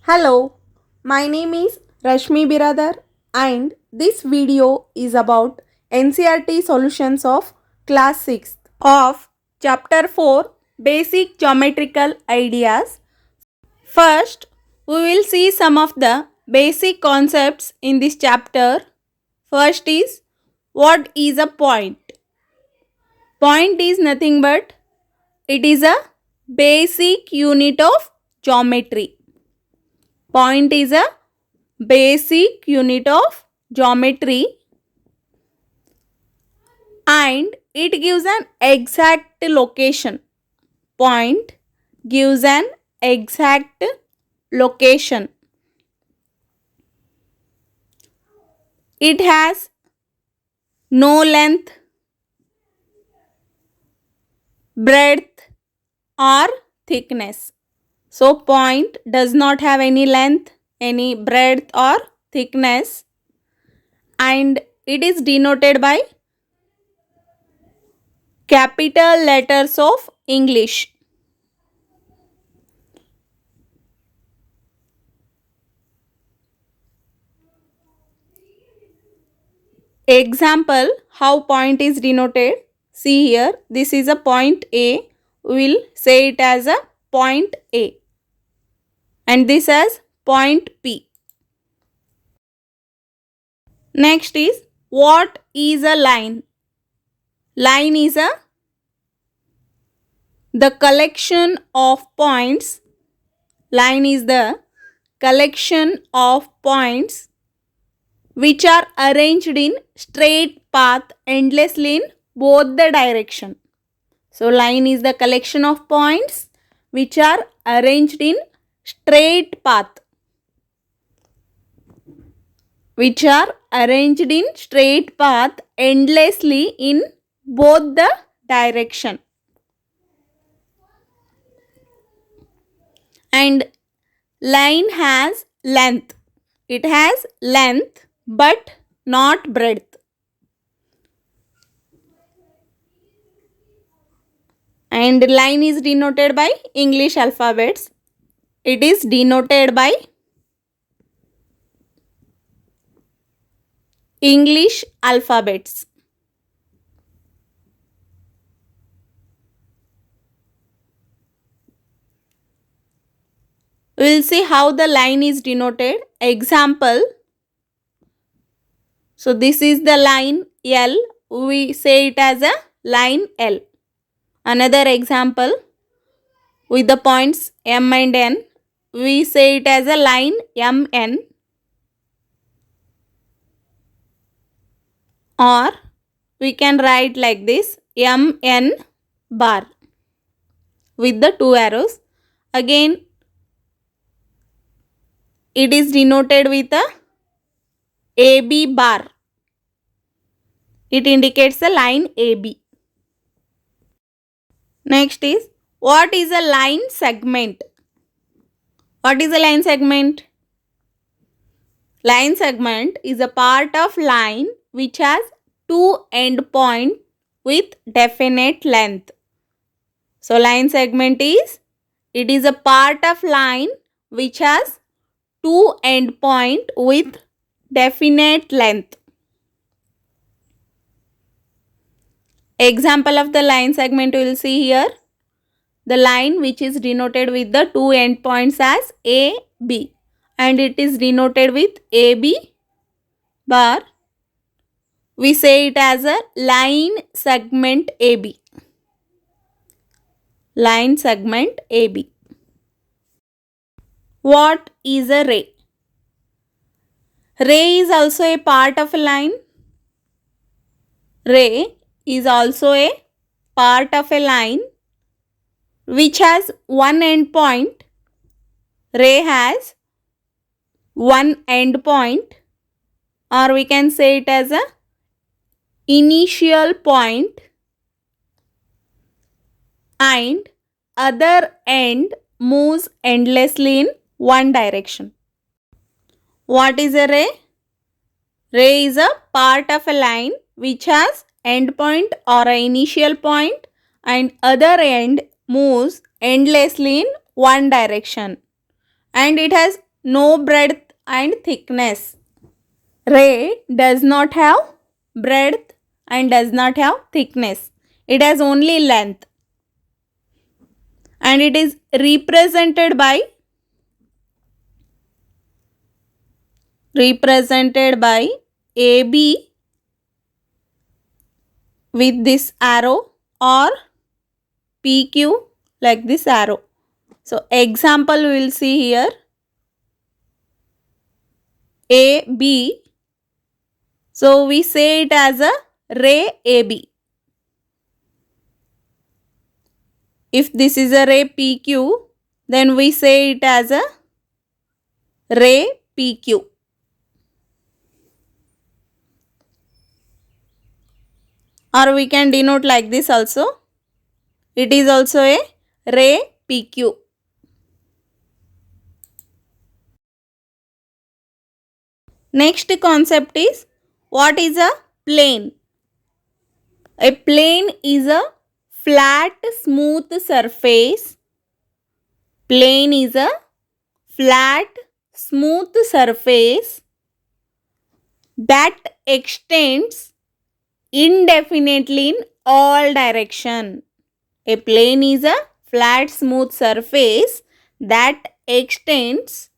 Hello, my name is Rashmi Biradar and this video is about NCERT solutions of class 6th of chapter 4 Basic Geometrical Ideas. First, we will see some of the basic concepts in this chapter. First is, what is a point? Point is nothing but it is a basic unit of geometry. Point is a basic unit of geometry and it gives an exact location. Point gives an exact location. It has no length, breadth or thickness. So point does not have any length, any breadth or thickness, and it is denoted by capital letters of English. Example, how point is denoted. See here, this is a point A. We will say it as a point A. And this as point P. Next is, what is a line? Line is the collection of points. Line is the collection of points which are arranged in straight path endlessly in both the direction. So line is the collection of points which are arranged in straight path. Which are arranged in straight path endlessly in both the direction. And line has length. It has length but not breadth. And line is denoted by English alphabets. It is denoted by English alphabets. We will see how the line is denoted. Example. So this is the line L. We say it as a line L. Another example with the points M and N. We say it as a line MN. Or we can write like this, MN bar with the two arrows. Again, it is denoted with a AB bar. It indicates the line AB. Next is, what is a line segment? What is a line segment? Line segment is a part of line which has two endpoints with definite length. So line segment is, it is a part of line which has two endpoints with definite length. Example of the line segment we will see here. The line which is denoted with the two endpoints as AB and it is denoted with AB bar. We say it as a line segment AB. Line segment AB. What is a ray? Ray is also a part of a line. Ray is also a part of a line which has one end point. Ray has one end point, or we can say it as a initial point, and other end moves endlessly in one direction. What is a ray? Ray is a part of a line which has end point or an initial point and other end moves endlessly in one direction, and it has no breadth and thickness. Ray does not have breadth and does not have thickness. It has only length. And it is represented by AB with this arrow or PQ like this arrow. So example we will see here. AB. So we say it as a ray AB. If this is a ray PQ, then we say it as a ray PQ. Or we can denote like this also. It is also a ray PQ. Next concept is, what is a plane? A plane is a flat, smooth surface. Plane is a flat, smooth surface that extends indefinitely in all direction. A plane is a flat, smooth surface that extends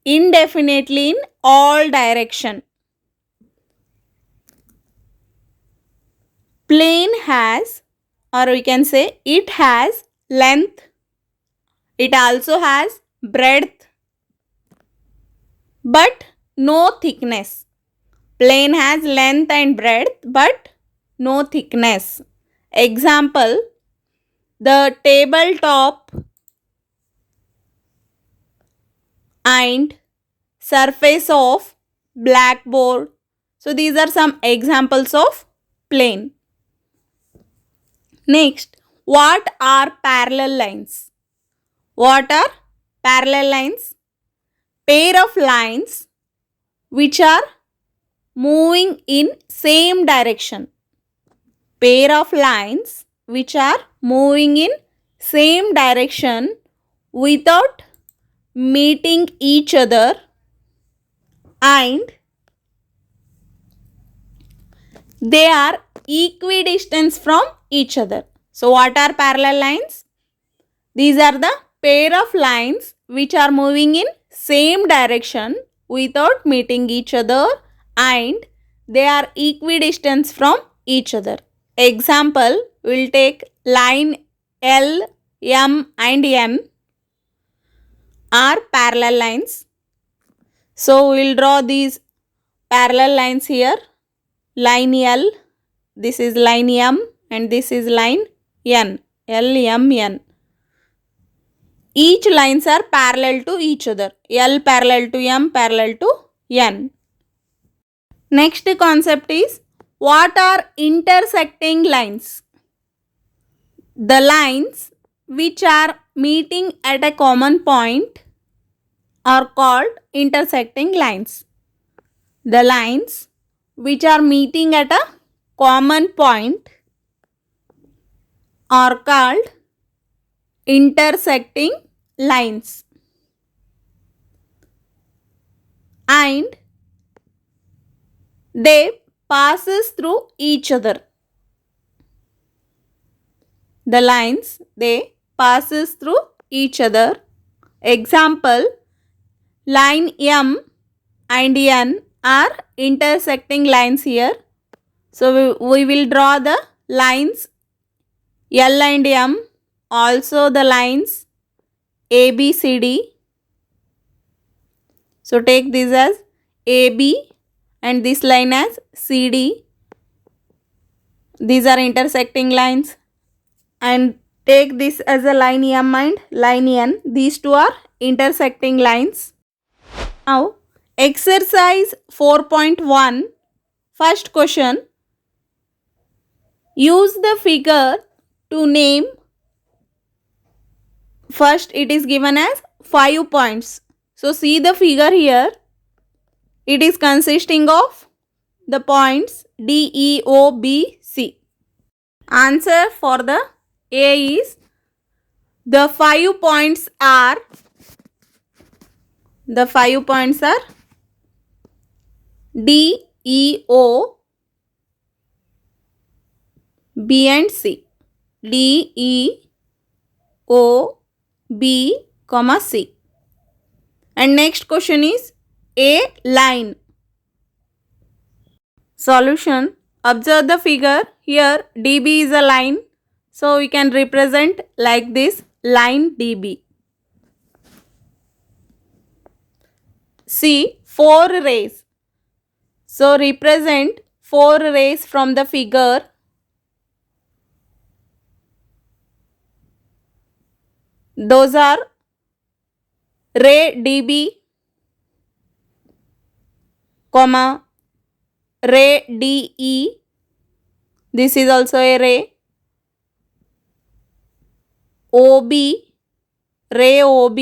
indefinitely in all direction. Plane has, or we can say it has length. It also has breadth, but no thickness. Plane has length and breadth, but no thickness. Example, the tabletop and surface of blackboard. So these are some examples of plane. Next, what are parallel lines? What are parallel lines? Pair of lines which are moving in same direction. Pair of lines which are moving in same direction without meeting each other, and they are equidistant from each other. So what are parallel lines? These are the pair of lines which are moving in same direction without meeting each other, and they are equidistant from each other. Example, we will take line L, M and N are parallel lines. So we will draw these parallel lines here. Line L, this is line M and this is line N. L, M, N. Each lines are parallel to each other. L parallel to M, parallel to N. Next concept is, what are intersecting lines? The lines which are meeting at a common point are called intersecting lines. The lines which are meeting at a common point are called intersecting lines. And they passes through each other. The lines, they passes through each other. Example, line M and N are intersecting lines here. So we will draw the lines L and M, also the lines A, B, C, D. So take this as AB and this line as CD. These are intersecting lines. And take this as a line M and line N. These two are intersecting lines. Now, exercise 4.1, first question. Use the figure to name. First, it is given as 5 points. So, see the figure here. It is consisting of the points D, E, O, B, C. Answer for the A is, the 5 points are The 5 points are D, E, O, B and C. D, E, O, B, comma C. And next question is a line. Solution. Observe the figure. Here DB is a line. So we can represent like this, line DB. See 4 rays. So represent 4 rays from the figure. Those are ray DB, comma, ray DE. This is also a ray. OB, ray OB,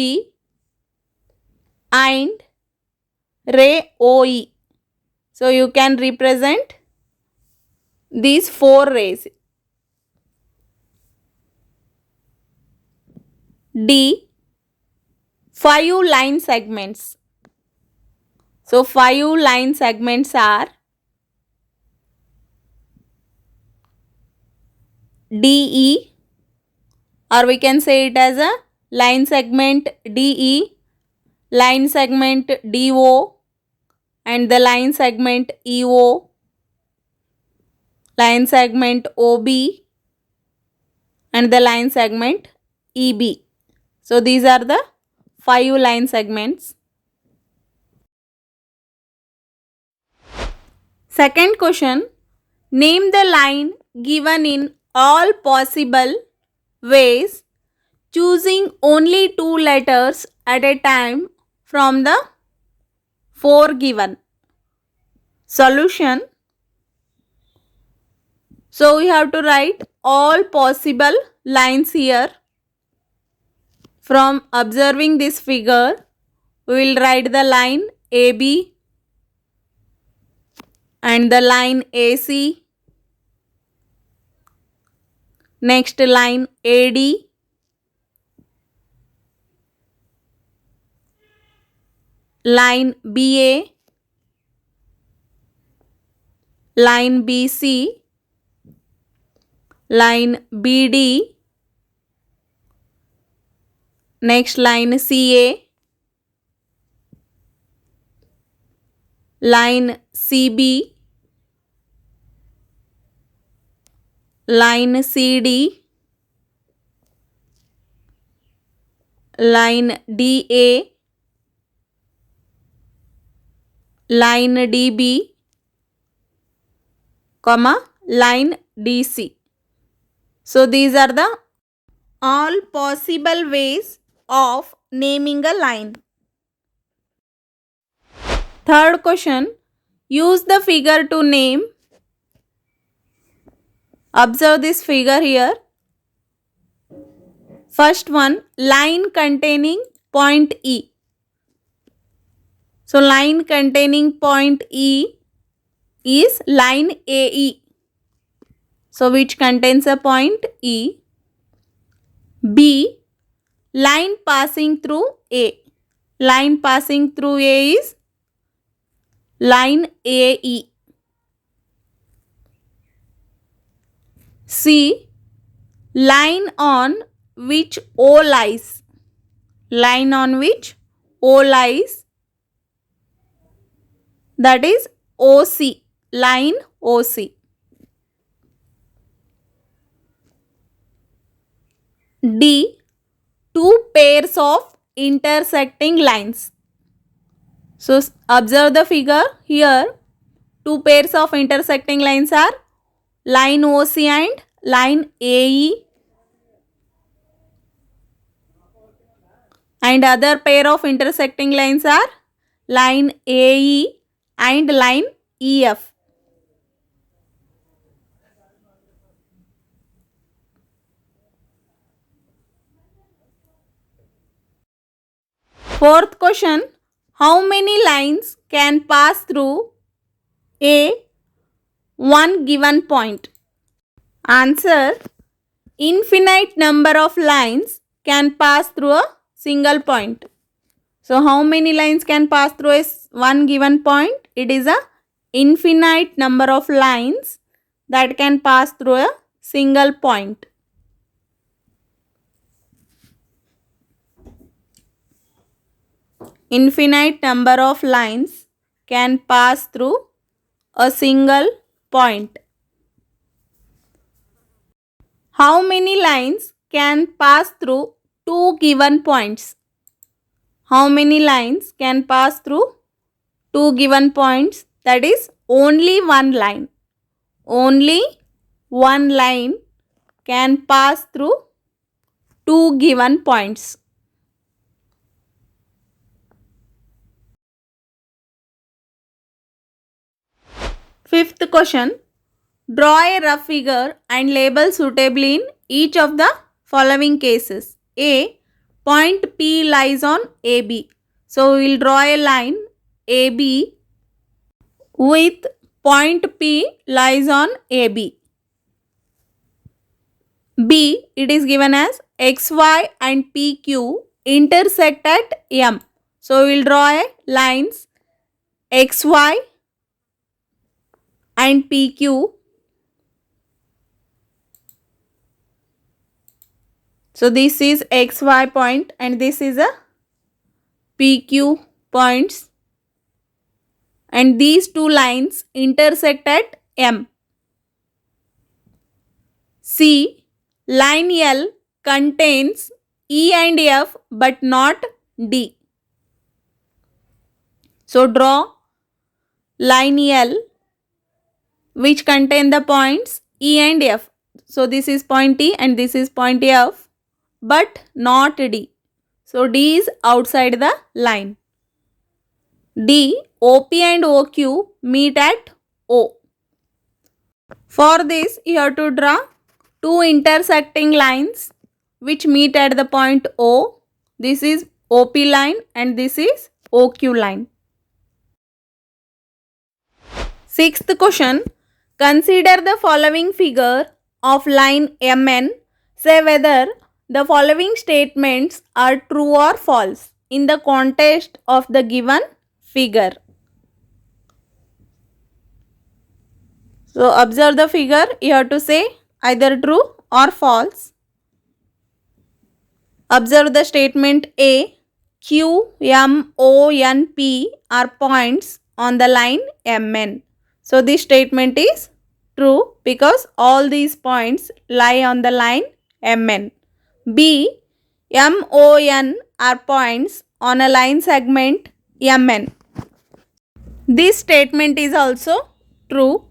and ray OE. So you can represent these 4 rays. D, 5 line segments. So 5 line segments are DE, or we can say it as a line segment DE, line segment DO, and the line segment EO, line segment OB, and the line segment EB. So these are the 5 line segments. Second question. Name the line given in all possible ways, choosing only 2 letters at a time from the 4 given. Solution. So we have to write all possible lines here. From observing this figure, we will write the line AB and the line AC. Next line AD, line BA, line BC, line BD, next line CA, line CB, line CD, line DA, line DB, comma, line DC. So these are the all possible ways of naming a line. Third question. Use the figure to name. Observe this figure here. First one, line containing point E. So line containing point E is line AE. So which contains a point E. B, line passing through A. Line passing through A is line AE. C, line on which O lies. Line on which O lies, that is OC, line OC. D, 2 pairs of intersecting lines. So observe the figure here. 2 pairs of intersecting lines are line OC and line AE, and other pair of intersecting lines are line AE and line EF. Fourth question. How many lines can pass through a one given point? Answer. Infinite number of lines can pass through a single point. So how many lines can pass through one given point? It is a infinite number of lines that can pass through a single point. Infinite number of lines can pass through a single point. How many lines can pass through two given points? How many lines can pass through two given points? That is only one line. Only one line can pass through two given points. Fifth question. Draw a rough figure and label suitably in each of the following cases. A. Point P lies on AB. So we will draw a line AB with point P lies on AB. B. It is given as XY and PQ intersect at M. So we will draw a lines XY and PQ. So this is XY point and this is a PQ points, and these two lines intersect at M. C. Line L contains E and F but not D. So draw line L which contain the points E and F. So this is point E and this is point F but not D. So D is outside the line. D. OP and OQ meet at O. For this you have to draw two intersecting lines which meet at the point O. This is OP line and this is OQ line. Sixth question. Consider the following figure of line MN. Say whether the following statements are true or false in the context of the given figure. So observe the figure. You have to say either true or false. Observe the statement A. Q, M, O, N, P are points on the line MN. So this statement is true because all these points lie on the line MN. B. M, O, N are points on a line segment MN. This statement is also true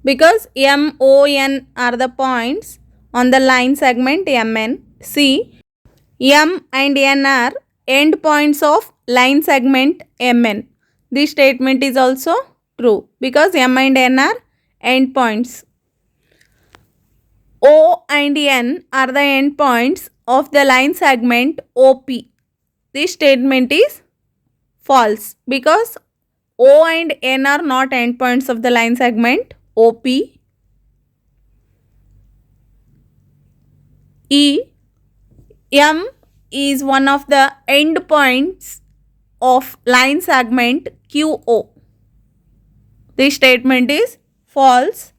because M, O, N are the points on the line segment MN. C. M and N are endpoints of line segment MN. This statement is also true because M and N are endpoints. O and N are the endpoints of the line segment OP. This statement is false because O and N are not endpoints of the line segment OP. E. M is one of the endpoints of line segment QO. This statement is false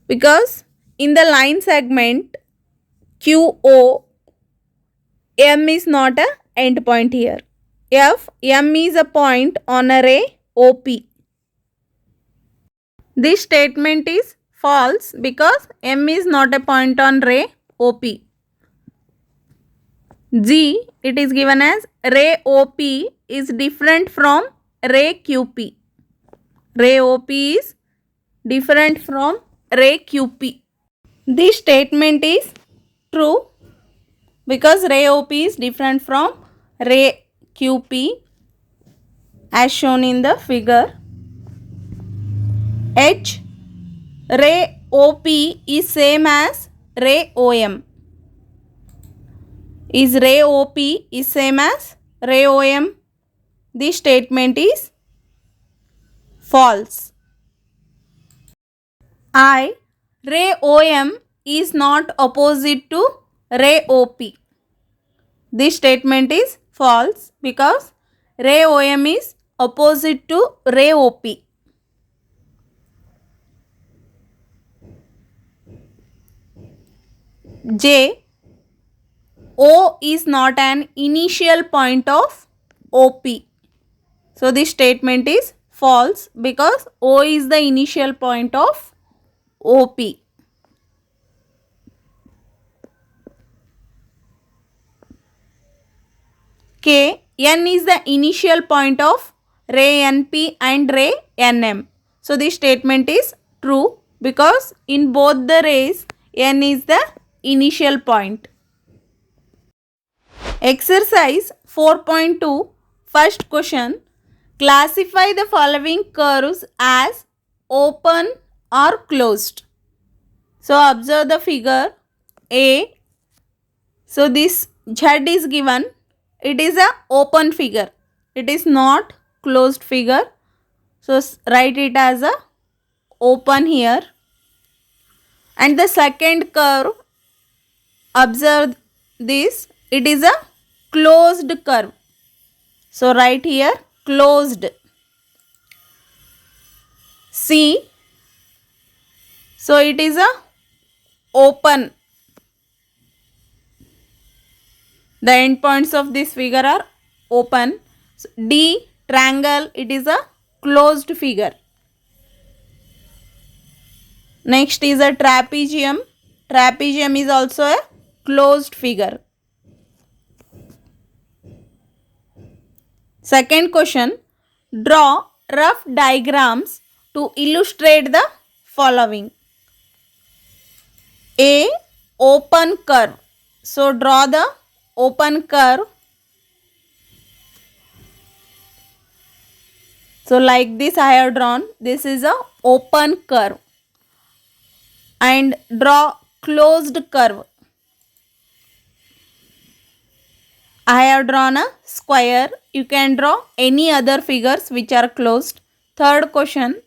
because in the line segment QO, M is not a endpoint here. M is a point on a ray OP. This statement is false because M is not a point on ray OP. G, it is given as ray OP is different from ray QP. Ray OP is different from ray QP. This statement is true because ray OP is different from ray QP as shown in the figure. H, ray OP is same as ray OM. Is ray OP is same as ray OM? This statement is false. I, ray OM is not opposite to ray OP. This statement is false because ray OM is opposite to ray OP. J, O is not an initial point of OP. So this statement is false because O is the initial point of OP. K, N is the initial point of ray NP and ray NM. So this statement is true because in both the rays N is the initial point. Exercise 4.2, first question. Classify the following curves as open or closed. So observe the figure A. So this Z is given. It is a open figure. It is not closed figure. So write it as a open here. And the second curve, observe this. It is a closed curve. So write here closed. C. So it is a open. The endpoints of this figure are open. So D, triangle, it is a closed figure. Next is a trapezium. Trapezium is also a closed figure. Second question, draw rough diagrams to illustrate the following. A, open curve. So draw the open curve. So like this I have drawn. This is a open curve. And draw closed curve. I have drawn a square. You can draw any other figures which are closed. Third question,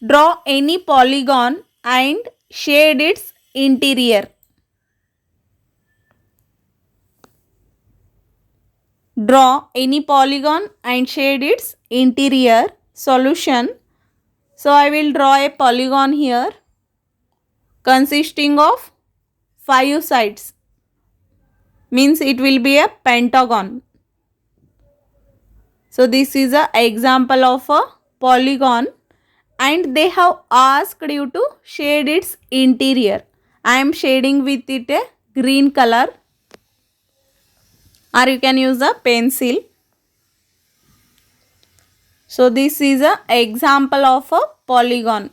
draw any polygon and shade its interior. Draw any polygon and shade its interior. Solution. So I will draw a polygon here consisting of 5 sides. Means it will be a pentagon. So this is an example of a polygon and they have asked you to shade its interior. I am shading with it a green color, or you can use a pencil. So this is an example of a polygon.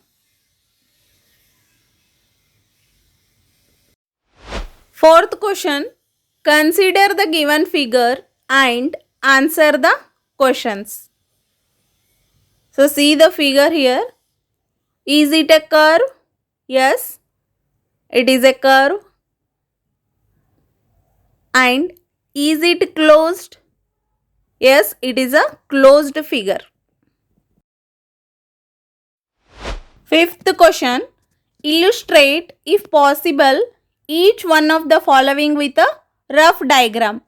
Fourth question, consider the given figure and answer the questions. So see the figure here. Is it a curve? Yes, it is a curve. And is it closed? Yes, it is a closed figure. Fifth question, illustrate if possible each one of the following with a rough diagram.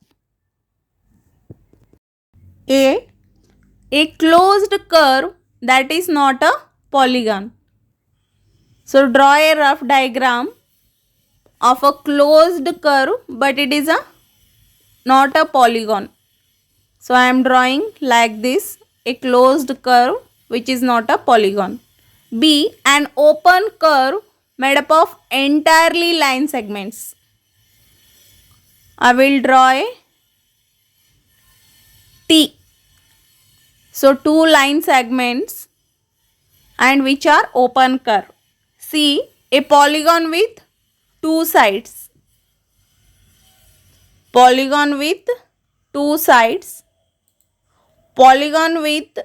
A closed curve that is not a polygon. So draw a rough diagram of a closed curve but it is not a polygon. So I am drawing like this, a closed curve which is not a polygon. B, an open curve made up of entirely line segments. I will draw a T. So 2 line segments and which are open curve. C, a polygon with 2 sides. Polygon with 2 sides. Polygon with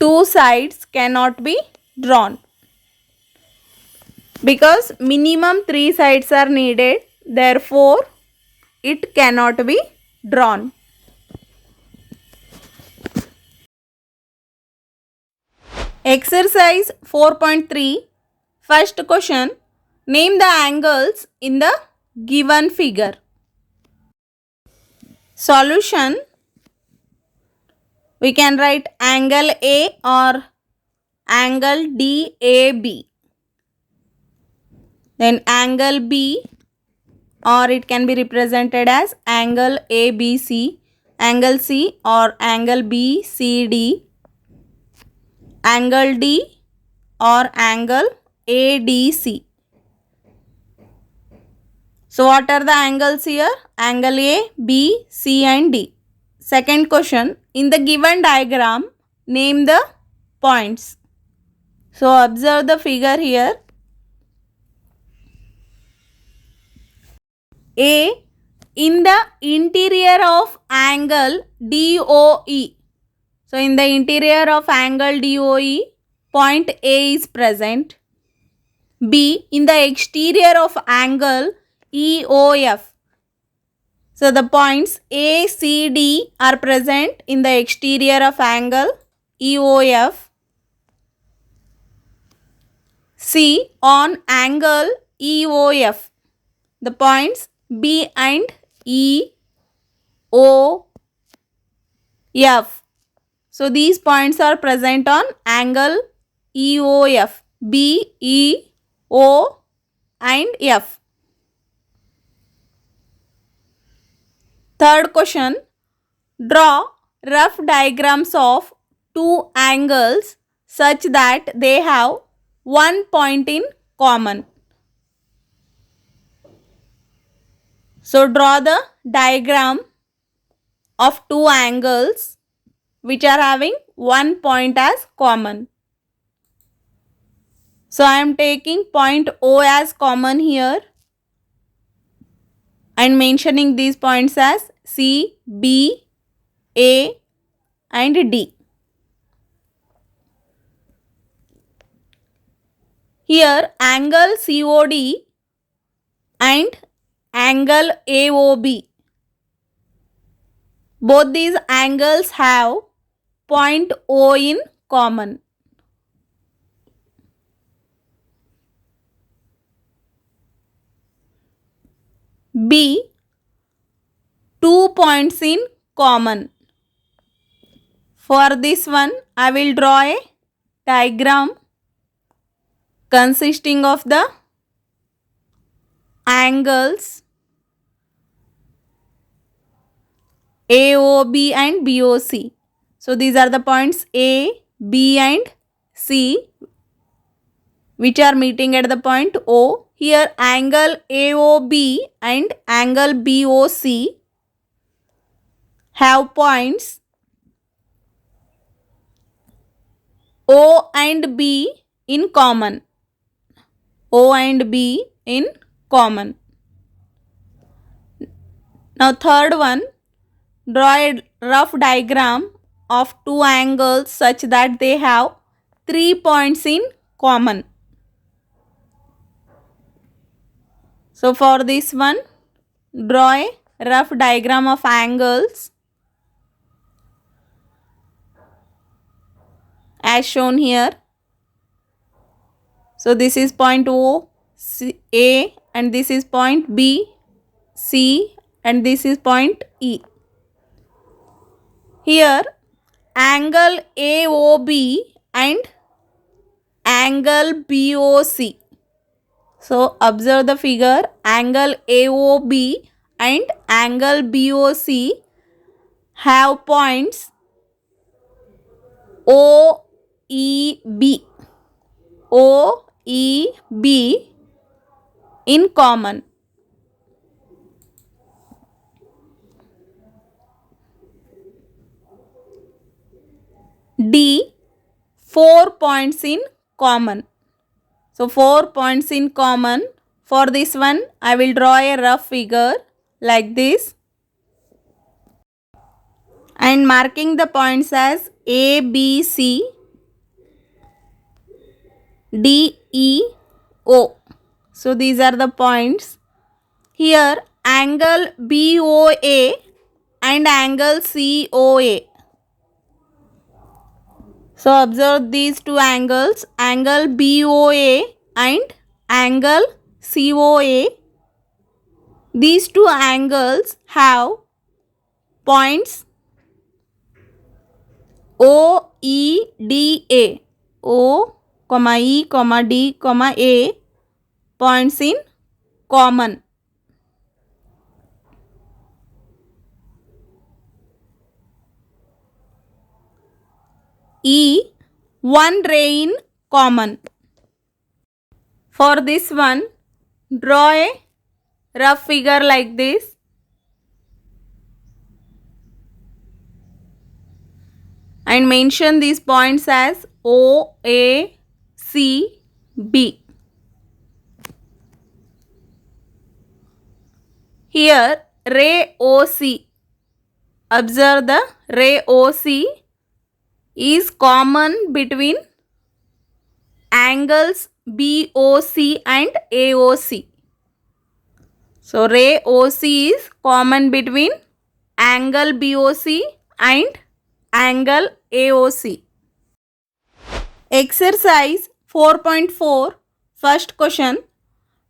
2 sides cannot be drawn because minimum 3 sides are needed. Therefore, it cannot be drawn. Exercise 4.3, first question, name the angles in the given figure. solution, we can write angle A or angle DAB. Then angle B, or it can be represented as angle ABC, angle C or angle BCD, angle D or angle ADC. So what are the angles here? Angle A, B, C and D. Second question, in the given diagram, name the points. So observe the figure here. A, in the interior of angle DOE. So in the interior of angle DOE, point A is present. B, in the exterior of angle EOF. So the points A, C, D are present in the exterior of angle EOF. C, on angle EOF. The points B and E, O, F. So these points are present on angle EOF. B, E, O and F. Third question, draw rough diagrams of two angles such that they have one point in common. So draw the diagram of two angles which are having one point as common. So I am taking point O as common here and mentioning these points as C, B, A and D. Here angle COD and angle AOB, both these angles have point O in common. B, two points in common. For this one, I will draw a diagram consisting of the angles AOB and BOC. So these are the points A, B and C which are meeting at the point O. Here angle AOB and angle BOC have points O and B in common. O and B in common. Now third one, draw a rough diagram of two angles such that they have 3 points in common. So for this one, draw a rough diagram of angles as shown here. So this is point O, A and this is point B, C and this is point E. Here angle AOB and angle BOC. So observe the figure, angle AOB and angle BOC have points OEB. OEB in common. D, 4 points in common. So 4 points in common. For this one, I will draw a rough figure like this and marking the points as A, B, C, D, E, O. So these are the points. Here angle BOA and angle COA. So observe these two angles, angle BOA and angle COA. These two angles have points O, E, D, A. O, E, D, A points in common. E, one ray in common. For this one, draw a rough figure like this. And mention these points as O, A, C, B. Here, ray OC. Observe the ray OC is common between angles BOC and AOC. So, ray OC is common between angle BOC and angle AOC. Exercise 4.4, first question.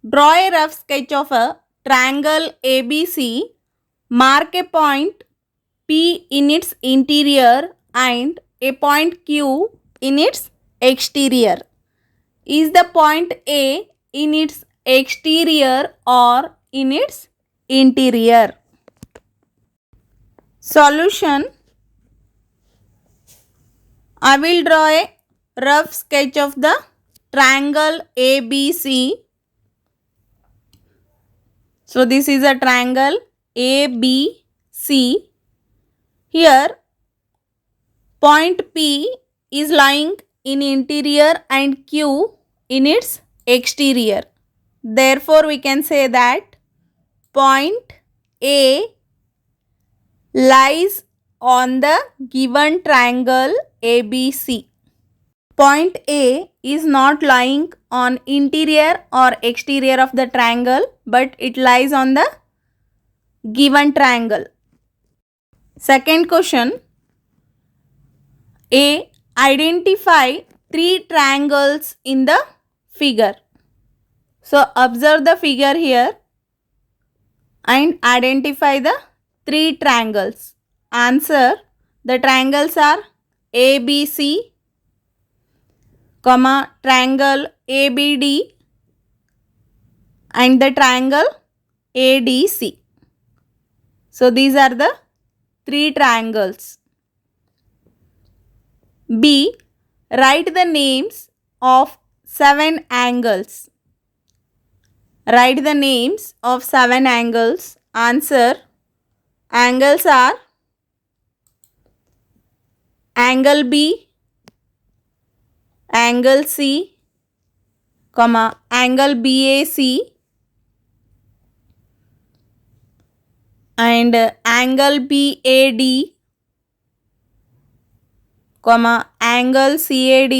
Draw a rough sketch of a triangle ABC. Mark a point P in its interior and a point Q in its exterior. Is the point A in its exterior or in its interior? Solution. I will draw a rough sketch of the triangle ABC. So this is a triangle ABC. Here point P is lying in interior and Q in its exterior. Therefore we can say that point A lies on the given triangle ABC. Point A is not lying on interior or exterior of the triangle, but it lies on the given triangle. Second question. A. Identify three triangles in the figure. So observe the figure here and identify the three triangles. Answer. The triangles are ABC, triangle ABD and the triangle ADC. So these are the three triangles. B. Write the names of 7 angles. Write the names of 7 angles. Answer. Angles are angle B, angle C, angle BAC and angle BAD, angle CAD,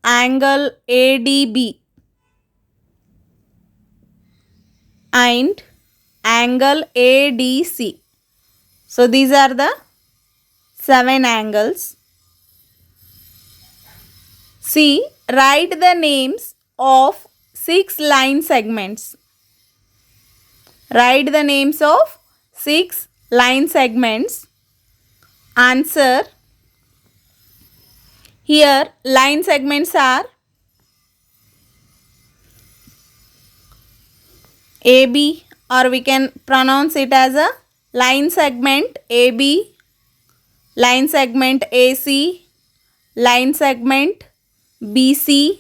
angle ADB and angle ADC. So these are the 7 angles. C. Write the names of 6 line segments. Write the names of 6 line segments. Answer. Here line segments are AB, or we can pronounce it as a line segment AB, line segment AC, line segment BC,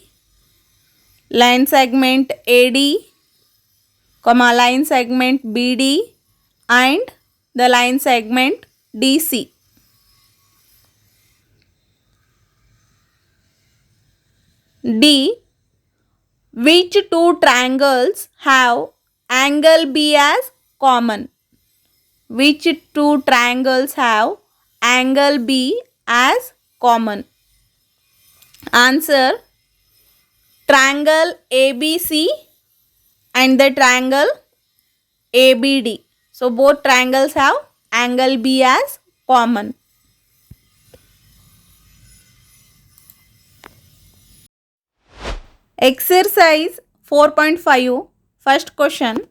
line segment AD, line segment BD and the line segment DC. D. Which two triangles have angle B as common? Which two triangles have angle B as common? Answer. Triangle ABC and the triangle ABD. So both triangles have angle B as common. Exercise 4.5, first question.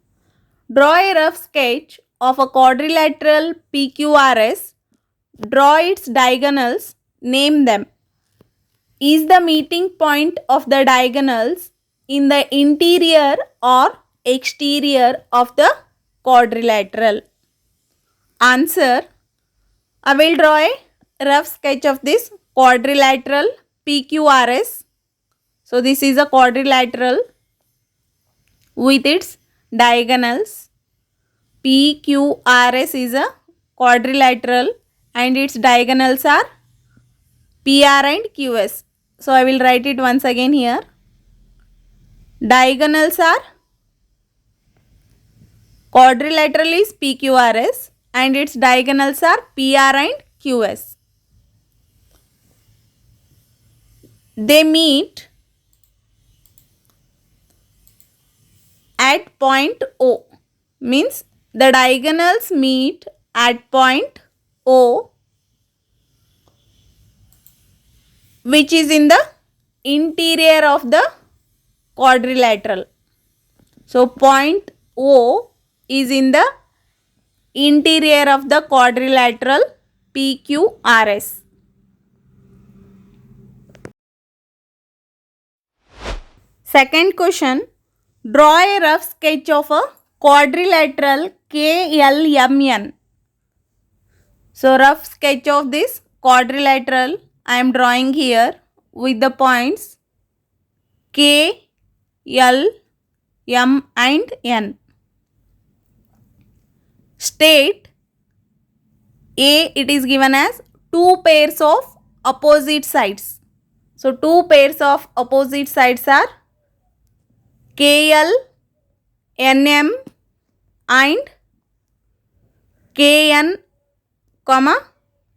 Draw a rough sketch of a quadrilateral PQRS. Draw its diagonals. Name them. Is the meeting point of the diagonals in the interior or exterior of the quadrilateral? Answer. I will draw a rough sketch of this quadrilateral PQRS. So this is a quadrilateral with its diagonals. PQRS is a quadrilateral and its diagonals are PR and QS. So I will write it once again here. Diagonals are, quadrilateral is PQRS and its diagonals are PR and QS. They meet at point O. Means the diagonals meet at point O, which is in the interior of the quadrilateral. So point O is in the interior of the quadrilateral PQRS. Second question. Draw a rough sketch of a quadrilateral KLMN. So rough sketch of this quadrilateral I am drawing here with the points K, L, M and N. State A, it is given as two pairs of opposite sides. So two pairs of opposite sides are KL, NM and KN,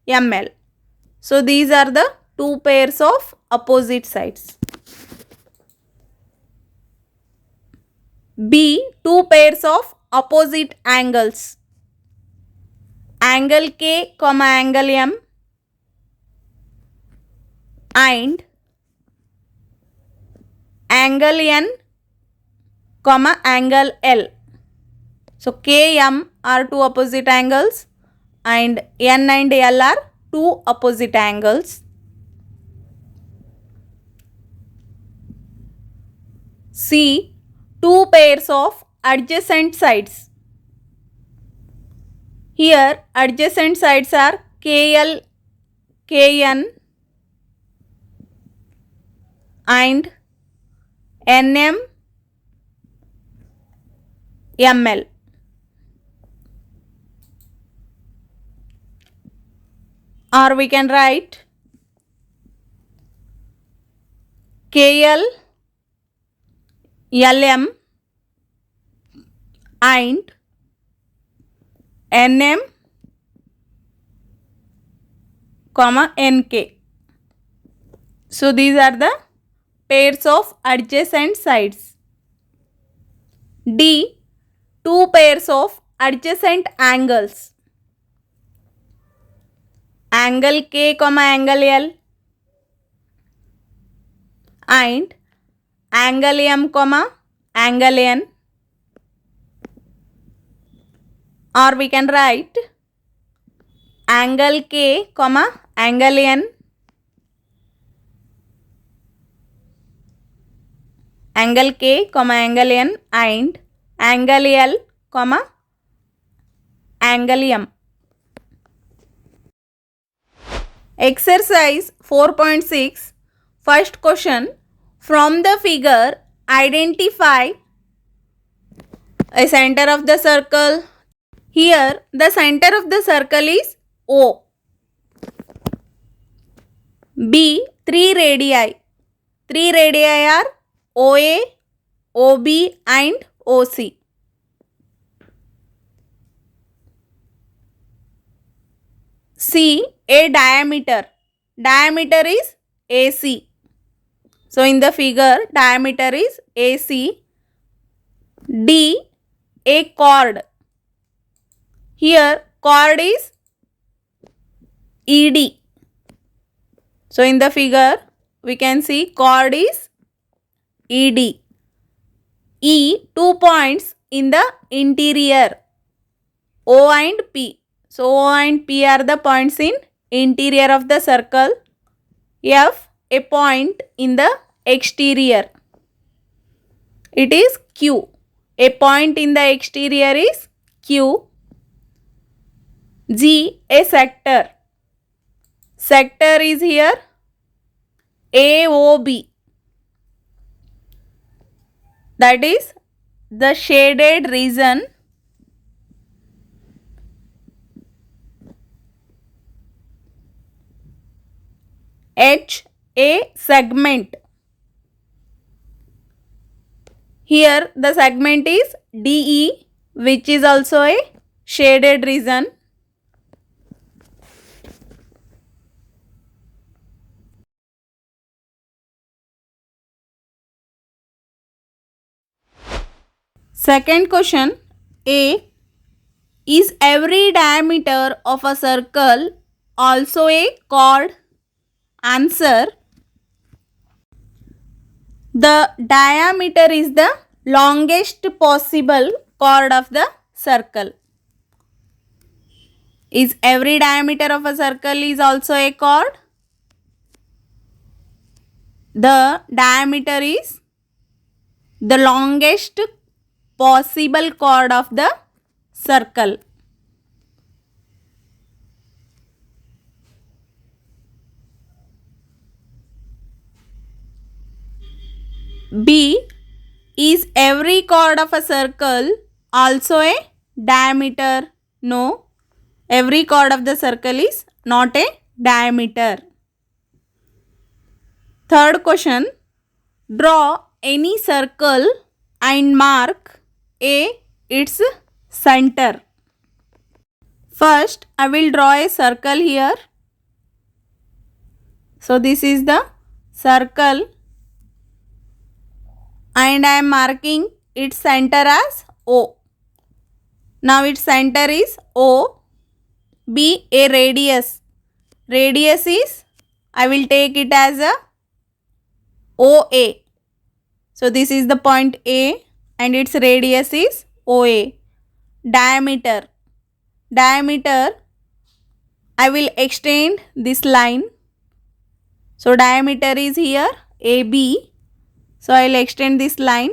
ML. So these are the two pairs of opposite sides. B, two pairs of opposite angles. Angle K, angle M and angle N, angle L. So KM are two opposite angles and N and L are two opposite angles. C, two pairs of adjacent sides. Here adjacent sides are KL, KN and NM, ML. Or we can write KL, LM and NM, NK. So these are the pairs of adjacent sides. D, two pairs of adjacent angles. Angle K, angle L and angle M, angle N. Or we can write angle K, angle N, angle K, angle N and angle L, angle M. Exercise 4.6. First question. From the figure, identify a center of the circle. Here, the center of the circle is O. B, three radii. Three radii are OA, OB and OC. C, a diameter. Diameter is AC. So in the figure, diameter is AC. D, a chord. Here chord is ED. So in the figure, we can see chord is ED. E, two points in the interior. O and P. So O and P are the points in interior of the circle. F, a point in the exterior. It is Q. A point in the exterior is Q. G, a sector. Sector is here AOB. That is the shaded region. H, a segment. Here the segment is DE, which is also a shaded region. Second question, A, is every diameter of a circle also a chord? Answer, the diameter is the longest possible chord of the circle. Is every diameter of a circle is also a chord? The diameter is the longest possible chord of the circle. B, is every chord of a circle also a diameter? No, every chord of the circle is not a diameter. Third question, draw any circle and mark A, its center. First, I will draw a circle here. So, this is the circle and I am marking its center as O. Now, its center is O. B, a radius. Radius is, I will take it as a OA. So, this is the point A and its radius is OA. Diameter. Diameter, I will extend this line. So, diameter is here AB. So, I will extend this line.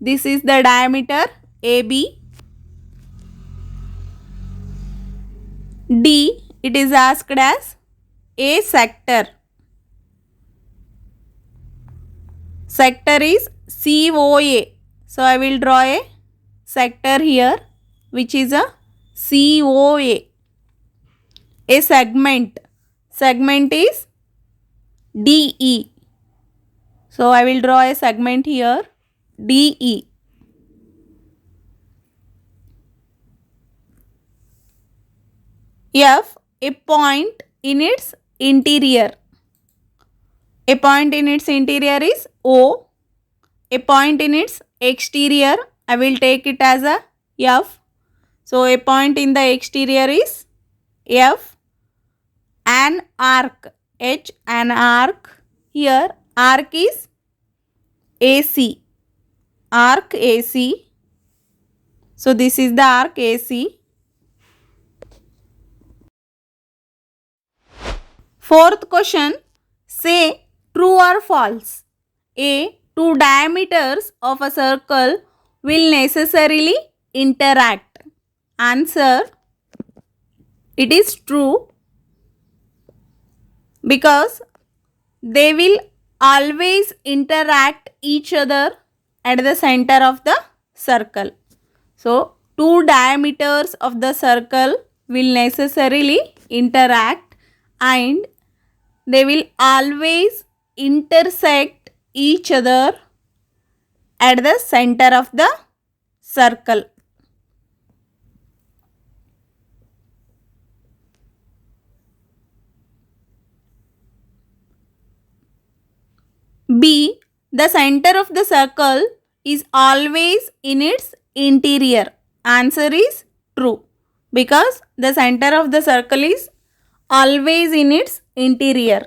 This is the diameter AB. D, it is asked as a sector. Sector is COA. So, I will draw a sector here which is a COA. A segment. Segment is DE. So, I will draw a segment here DE. F, a point in its interior. A point in its interior is O. A point in its exterior, I will take it as a F. So, a point in the exterior is F. An arc, H, an arc. Here, arc is AC. Arc AC. So, this is the arc AC. Fourth question, say true or false. A, two diameters of a circle will necessarily interact. Answer, it is true because they will always interact each other at the center of the circle. So, two diameters of the circle will necessarily interact and they will always intersect each other at the center of the circle. B, the center of the circle is always in its interior. Answer is true because the center of the circle is always in its interior.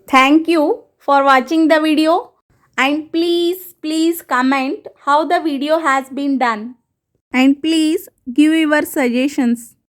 Thank you for watching the video And please comment how the video has been done. And please give your suggestions.